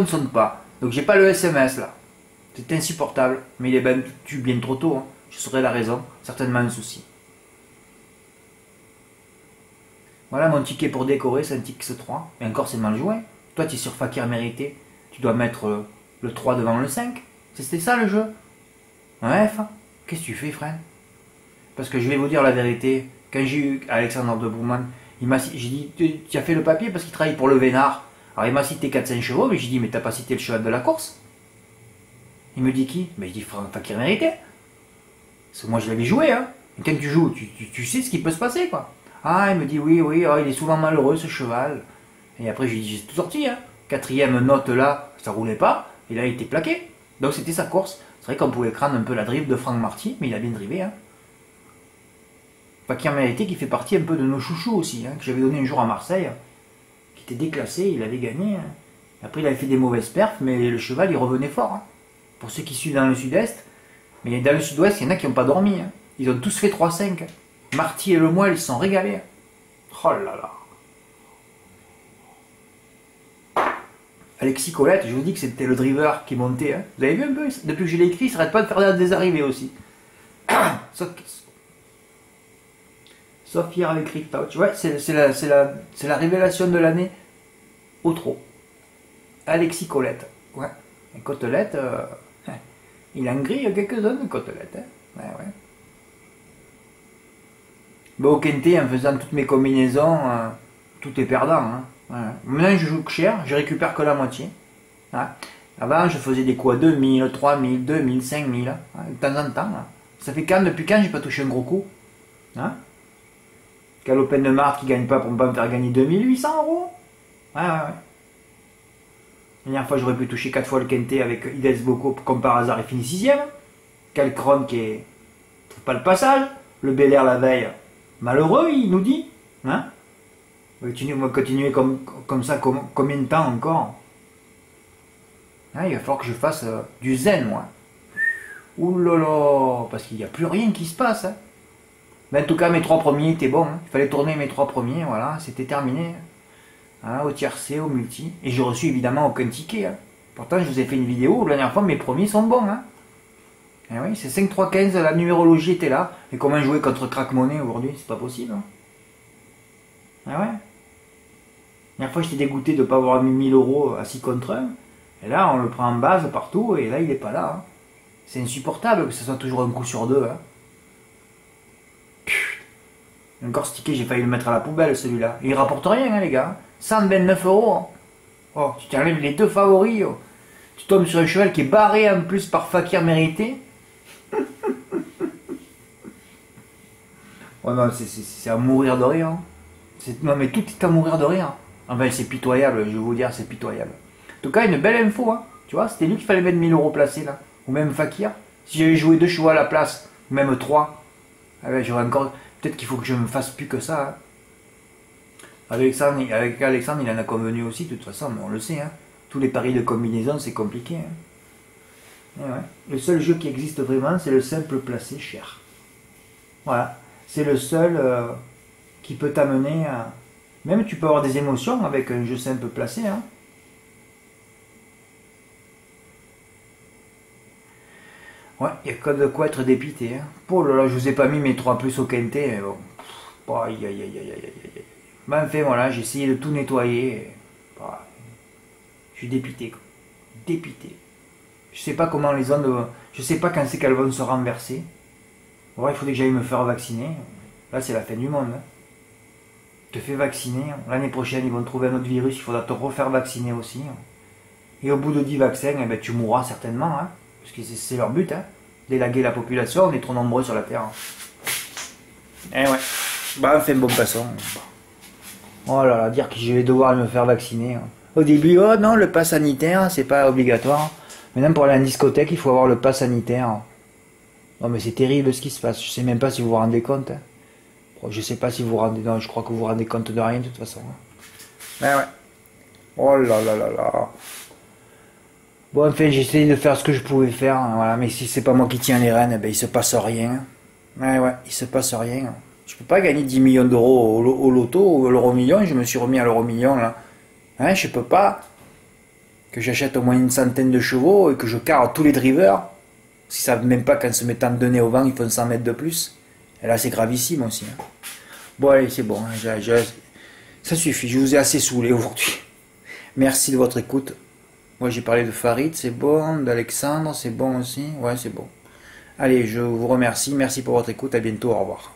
ne sonne pas. Donc j'ai pas le SMS là. C'est insupportable. Mais il est battu bien trop tôt. Hein. Je saurais la raison. Certainement un souci. Voilà mon ticket pour décorer, c'est un ticket 3. Et encore c'est mal joué. Toi tu es sur Fakir Mérité. Tu dois mettre le 3 devant le 5. C'était ça le jeu. Ouais, qu'est-ce que tu fais, frère? Parce que je vais vous dire la vérité. Quand j'ai eu Alexandre de Bouman, j'ai dit, tu as fait le papier parce qu'il travaille pour le Vénard. Alors il m'a cité 4-5 chevaux, mais j'ai dit, mais t'as pas cité le cheval de la course? Il me dit qui? Mais je dis, Fakir Mérité. Parce que moi je l'avais joué, hein. Et quand tu joues, tu sais ce qui peut se passer, quoi. Ah, il me dit, oui, oui, oh, il est souvent malheureux ce cheval. Et après j'ai dit, j'ai tout sorti, hein. Quatrième note là, ça roulait pas. Et là il était plaqué. Donc c'était sa course. C'est vrai qu'on pouvait craindre un peu la drive de Franck Marty, mais il a bien drivé, hein. Fakir Mérité qui fait partie un peu de nos chouchous aussi, hein, que j'avais donné un jour à Marseille, qui était déclassé, il avait gagné. Hein. Après il avait fait des mauvaises perfs, mais le cheval il revenait fort. Hein. Pour ceux qui suivent dans le sud-est, mais dans le sud-ouest, il y en a qui n'ont pas dormi. Hein. Ils ont tous fait 3-5. Marty et le Moelle, ils se sont régalés. Oh là là. Alexis Colette, je vous dis que c'était le driver qui montait. Hein. Vous avez vu un peu? Depuis que je l'ai écrit, il ne s'arrête pas de faire des arrivées aussi. Sauf hier avec Rick-Tau. Tu vois, c'est la révélation de l'année au trot. Alexis Colette. Ouais. Et Côtelette, il en grille quelques-uns de Côtelette. Hein. Ouais, ouais. Bon, au Quintet, en faisant toutes mes combinaisons, tout est perdant. Hein. Ouais. Maintenant, je joue cher, je récupère que la moitié. Ouais. Avant, je faisais des coups à 2000, 3000, 2000, 5000. Hein. De temps en temps. Hein. Ça fait depuis quand j'ai pas touché un gros coup? Hein? Galopin de Marthe qui gagne pas pour ne pas me faire gagner 2800 €. Ouais, ouais, ouais. La dernière fois, j'aurais pu toucher 4 fois le Quintet avec Ides Bocco, comme par hasard, il finit 6ème. Calcron qui est. Trouve pas le passage. Le Bel Air la veille. Malheureux, il nous dit. Hein? On va continuer comme ça, combien de temps encore? Hein, il va falloir que je fasse du zen, moi. Ouh là là, parce qu'il n'y a plus rien qui se passe. Hein. Mais en tout cas, mes 3 premiers étaient bons. Hein. Il fallait tourner mes 3 premiers, voilà, c'était terminé. Hein, au tiercé, au multi. Et j'ai reçu évidemment aucun ticket. Hein. Pourtant, je vous ai fait une vidéo où la dernière fois, mes premiers sont bons. Hein. Et oui, c'est 5-3-15, la numérologie était là. Et comment jouer contre Crack Money aujourd'hui? C'est pas possible. Hein. Ah ouais. La dernière fois, j'étais dégoûté de ne pas avoir mis 1000 € à 6 contre 1. Et là, on le prend en base partout. Et là, il n'est pas là. Hein. C'est insupportable que ce soit toujours un coup sur 2. Hein. Encore ce ticket, j'ai failli le mettre à la poubelle celui-là. Il rapporte rien, hein, les gars. 129 €. Hein. Oh, tu t'enlèves les 2 favoris. Oh. Tu tombes sur un cheval qui est barré en plus par Fakir Mérité. Oh non, c'est à mourir de rire. Hein. Non, mais tout est à mourir de rire. Enfin, c'est pitoyable, je vais vous dire, c'est pitoyable. En tout cas, une belle info. Hein. Tu vois, c'était lui qu'il fallait mettre 1000 € placés là. Ou même Fakir. Si j'avais joué 2 chevaux à la place, ou même 3, ah ben, j'aurais encore. Peut-être qu'il faut que je me fasse plus que ça. Hein. Avec Alexandre, il en a convenu aussi, de toute façon, mais on le sait. Hein. Tous les paris de combinaison, c'est compliqué. Hein. Et ouais. Le seul jeu qui existe vraiment, c'est le simple placé cher. Voilà. C'est le seul qui peut t'amener à... Même tu peux avoir des émotions avec un jeu simple placé. Hein. Ouais, il n'y a que de quoi être dépité. Hein. Oh là là, je vous ai pas mis mes 3 plus au Quintet. Mais bon. Oh, aïe aïe aïe aïe aïe aïe. Ben, enfin voilà, j'ai essayé de tout nettoyer. Oh, je suis dépité. Quoi. Dépité. Je sais pas comment les ondes. Je sais pas quand c'est qu'elles vont se renverser. Bon, il faudrait que j'aille me faire vacciner. Là, c'est la fin du monde. Hein. Te fais vacciner. L'année prochaine, ils vont trouver un autre virus. Il faudra te refaire vacciner aussi. Et au bout de 10 vaccins, eh ben, tu mourras certainement. Hein. Parce que c'est leur but, hein, d'élaguer la population, on est trop nombreux sur la Terre. Eh ouais. Bah, on fait une bonne façon. Oh là là, dire que je vais devoir me faire vacciner. Au début, oh non, le pass sanitaire, c'est pas obligatoire. Maintenant, pour aller en discothèque, il faut avoir le pass sanitaire. Non, mais c'est terrible ce qui se passe. Je sais même pas si vous vous rendez compte. Hein. Je sais pas si vous vous rendez... Non, je crois que vous vous rendez compte de rien, de toute façon. Ouais, ouais. Oh là là là là. Bon, enfin, j'ai essayé de faire ce que je pouvais faire, hein, voilà, mais si c'est pas moi qui tiens les rênes, ben, il se passe rien. Ouais, ouais, il se passe rien. Je peux pas gagner 10 millions d'euros au loto ou à l'euro million, je me suis remis à l'euro million, là. Hein, je peux pas. que j'achète au moins une centaine de chevaux et que je carre tous les drivers, parce qu'ils savent même pas qu'en se mettant de nez au vent, ils font 100 mètres de plus. Et là, c'est gravissime aussi. Hein. Bon, allez, c'est bon. Hein, ça suffit, je vous ai assez saoulé aujourd'hui. Merci de votre écoute. Moi, j'ai parlé de Farid, c'est bon. D'Alexandre, c'est bon aussi. Ouais, c'est bon. Allez, je vous remercie. Merci pour votre écoute. À bientôt. Au revoir.